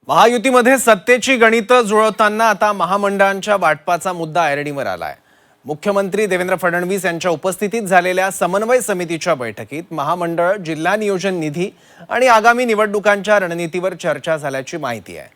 महायुतीमध्ये सत्तेची गणितं जुळवताना आता महामंडळांच्या वाटपाचा मुद्दा ऐरणीवर आलाय। मुख्यमंत्री देवेंद्र फडणवीस यांच्या उपस्थितीत झालेल्या समन्वय समितीच्या बैठकीत महामंडळ, जिल्हा नियोजन निधी आणि आगामी निवडणुकांच्या रणनीतीवर चर्चा झाल्याची माहिती आहे।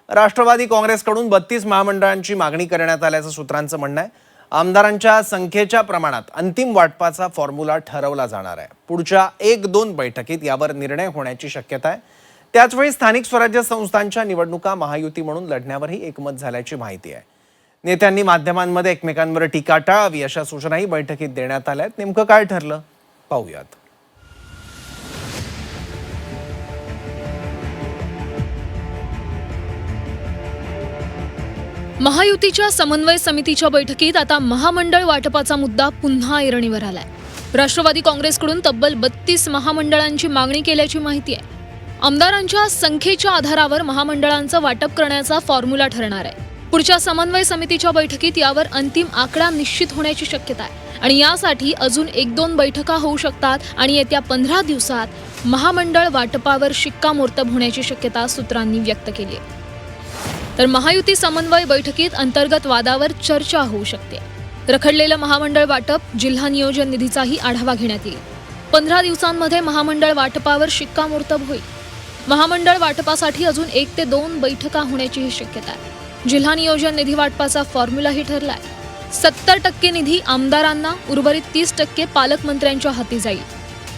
राष्ट्रवादी काँग्रेसकडून 32 महामंडळांची मागणी करण्यात आल्याचं सूत्रांचं म्हणणं आहे। आमदारांच्या संख्येच्या प्रमाणात अंतिम वाटपाचा फॉर्म्युला ठरवला जाणार आहे। पुढच्या 1-2 बैठकीत यावर निर्णय होण्याची शक्यता आहे। त्याचवेळी स्थानिक स्वराज्य संस्थांच्या निवडणुका महायुती म्हणून लढण्यावरही एकमत झाल्याची माहिती आहे। नेत्यांनी माध्यमांमध्ये एकमेकांवर टीका टाळावी अशा सूचनाही बैठकीत देण्यात आल्या आहेत। नेमकं काय ठरलं पाहूयात। महायुतीच्या समन्वय समितीच्या बैठकीत आता महामंडळ वाटपाचा मुद्दा पुन्हा ऐरणीवर आलाय। राष्ट्रवादी काँग्रेसकडून तब्बल 32 महामंडळांची मागणी केल्याची माहिती आहे। आमदारांच्या संख्येच्या आधारावर महामंडळांचं वाटप करण्याचा फॉर्म्युला ठरणार आहे। पुढच्या समन्वय समितीच्या बैठकीत यावर अंतिम आकडा निश्चित होण्याची शक्यता आहे आणि यासाठी अजून 1-2 बैठका होऊ शकतात आणि येत्या 15 दिवसात महामंडळ वाटपावर शिक्कामोर्तब होण्याची शक्यता सूत्रांनी व्यक्त केली आहे। तर महायुती समन्वय बैठकीत अंतर्गत वादावर चर्चा होऊ शकते। रखडलेलं महामंडळ वाटप, जिल्हा नियोजन निधीचाही आढावा घेण्यात येईल। 15 दिवसांमध्ये महामंडळ वाटपावर शिक्कामोर्तब होईल। महामंडळ वाटपासाठी अजून 1 ते 2 बैठका होण्याचीही शक्यता आहे। जिल्हा नियोजन निधी वाटपाचा फॉर्म्युलाही ठरलाय। 70% निधी आमदारांना, उर्वरित 30% पालकमंत्र्यांच्या हाती जाईल।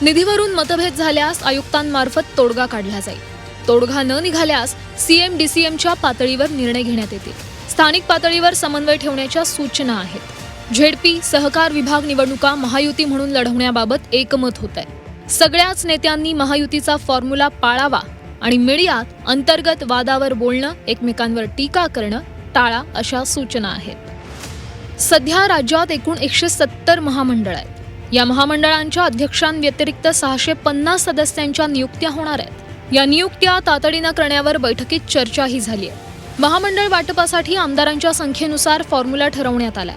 निधीवरून मतभेद झाल्यास आयुक्तांमार्फत तोडगा काढला जाईल। तोडगा न निघाल्यास CM-DCMच्या पातळीवर निर्णय घेण्यात येतील। स्थानिक पातळीवर समन्वय ठेवण्याच्या सूचना आहेत। झेडपी, सहकार विभाग निवडणुका महायुती म्हणून लढवण्याबाबत एकमत होत आहे। सगळ्याच नेत्यांनी महायुतीचा फॉर्म्युला पाळावा आणि मीडियात अंतर्गत वादावर बोलणं, एकमेकांवर टीका करणं टाळा अशा सूचना आहेत। सध्या राज्यात एकूण 170 महामंडळ आहेत। या महामंडळांच्या अध्यक्षांव्यतिरिक्त 650 सदस्यांच्या नियुक्त्या होणार आहेत। या नियुक्त्या तातडीनं करण्यावर बैठकीत चर्चाही झाली आहे। महामंडळ वाटपासाठी आमदारांच्या संख्येनुसार फॉर्म्युला ठरवण्यात आलाय।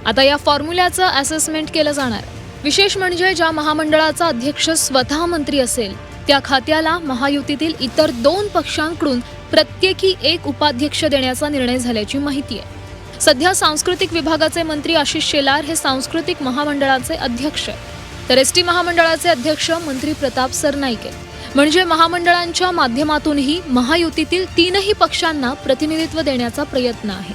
आता या फॉर्म्युल्याचं असेसमेंट केलं जाणार। विशेष म्हणजे ज्या महामंडळाचा अध्यक्ष स्वतः मंत्री असेल त्या खात्याला महायुतीतील इतर 2 पक्षांकडून प्रत्येकी 1 उपाध्यक्ष देण्याचा निर्णय झाल्याची माहिती आहे। सध्या सांस्कृतिक विभागाचे मंत्री आशिष शेलार हे सांस्कृतिक महामंडळाचे अध्यक्ष, तर ST महामंडळाचे अध्यक्ष मंत्री प्रताप सरनाईक आहेत। म्हणजे महामंडळांच्या माध्यमातूनही महायुतीतील 3ही पक्षांना प्रतिनिधित्व देण्याचा प्रयत्न आहे।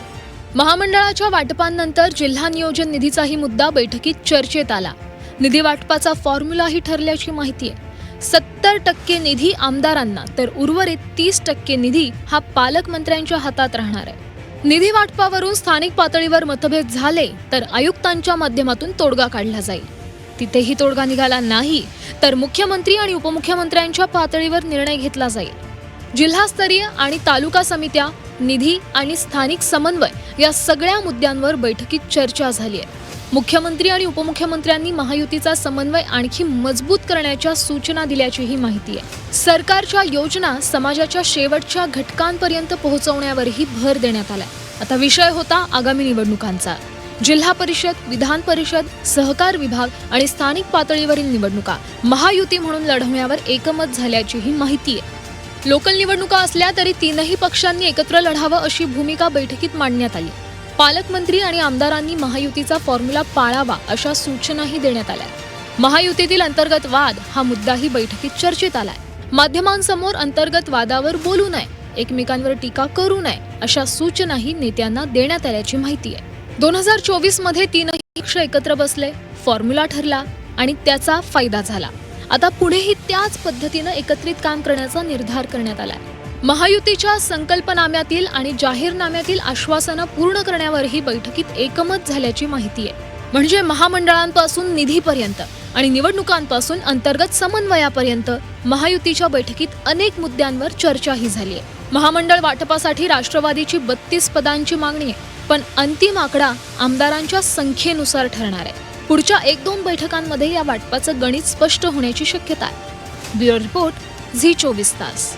महामंडळाच्या वाटपानंतर जिल्हा नियोजन निधीचाही मुद्दा बैठकीत चर्चेत आला। निधी वाटपाचा फॉर्म्युलाही ठरल्याची माहिती आहे। 70% निधी आमदारांना तर उर्वरित 30% निधी हा पालकमंत्र्यांच्या हातात राहणार आहे। निधी वाटपावरून स्थानिक पातळीवर मतभेद झाले तर आयुक्तांच्या माध्यमातून तोडगा काढला जाईल। तिथेही तोडगा निघाला नाही तर मुख्यमंत्री आणि उपमुख्यमंत्र्यांच्या पातळीवर निर्णय घेतला जाईल। जिल्हास्तरीय आणि तालुका समित्या, निधी आणि स्थानिक समन्वय या सगळ्या मुद्द्यांवर बैठकीत चर्चा झाली आहे। मुख्यमंत्री आणि उपमुख्यमंत्र्यांनी महायुतीचा समन्वय आणखी मजबूत करण्याच्या सूचना दिल्याचीही माहिती आहे। सरकारच्या योजना समाजाच्या शेवटच्या घटकांपर्यंत पोहोचवण्यावरही भर देण्यात आलाय। आता विषय होता आगामी निवडणुकांचा। जिल्हा परिषद, विधान परिषद, सहकार विभाग आणि स्थानिक पातळीवरील निवडणुका महायुती म्हणून लढवण्यावर एकमत झाल्याचीही माहिती आहे। लोकल निवडणुका असल्या तरी 3ही पक्षांनी एकत्र लढावं अशी भूमिका बैठकीत मांडण्यात आली। पालकमंत्री आणि आमदारांनी महायुतीचा फॉर्म्युला पाळावा अशा सूचनाही देण्यात आल्या। महायुतीतील अंतर्गत वाद हा मुद्दाही बैठकीत चर्चेत आलाय। माध्यमांसमोर अंतर्गत वादावर बोलू नये, एकमेकांवर टीका करू नये अशा सूचनाही नेत्यांना देण्यात आल्याची माहिती आहे। 2024 मध्ये 3ही पक्ष एकत्र बसले, फॉर्म्युला ठरला आणि त्याचा फायदा झाला। आता पुढेही त्याच पद्धतीनं एकत्रित काम करण्याचा निर्धार करण्यात आलाय। महायुतीच्या संकल्पनाम्यातील आणि जाहीरनाम्यातील आश्वासनं पूर्ण करण्यावरही बैठकीत एकमत झाल्याची माहिती आहे। म्हणजे महामंडळांपासून निधीपर्यंत आणि निवडणुकांपासून अंतर्गत समन्वयापर्यंत महायुतीच्या बैठकीत अनेक मुद्द्यांवर चर्चाही झाली आहे। महामंडळ वाटपासाठी राष्ट्रवादीची 32 पदांची मागणी आहे, पण अंतिम आकडा आमदारांच्या संख्येनुसार ठरणार आहे। पुढच्या 1-2 बैठकांमध्ये या वाटपाचं गणित स्पष्ट होण्याची शक्यता आहे। ब्युरो रिपोर्ट, झी 24 तास।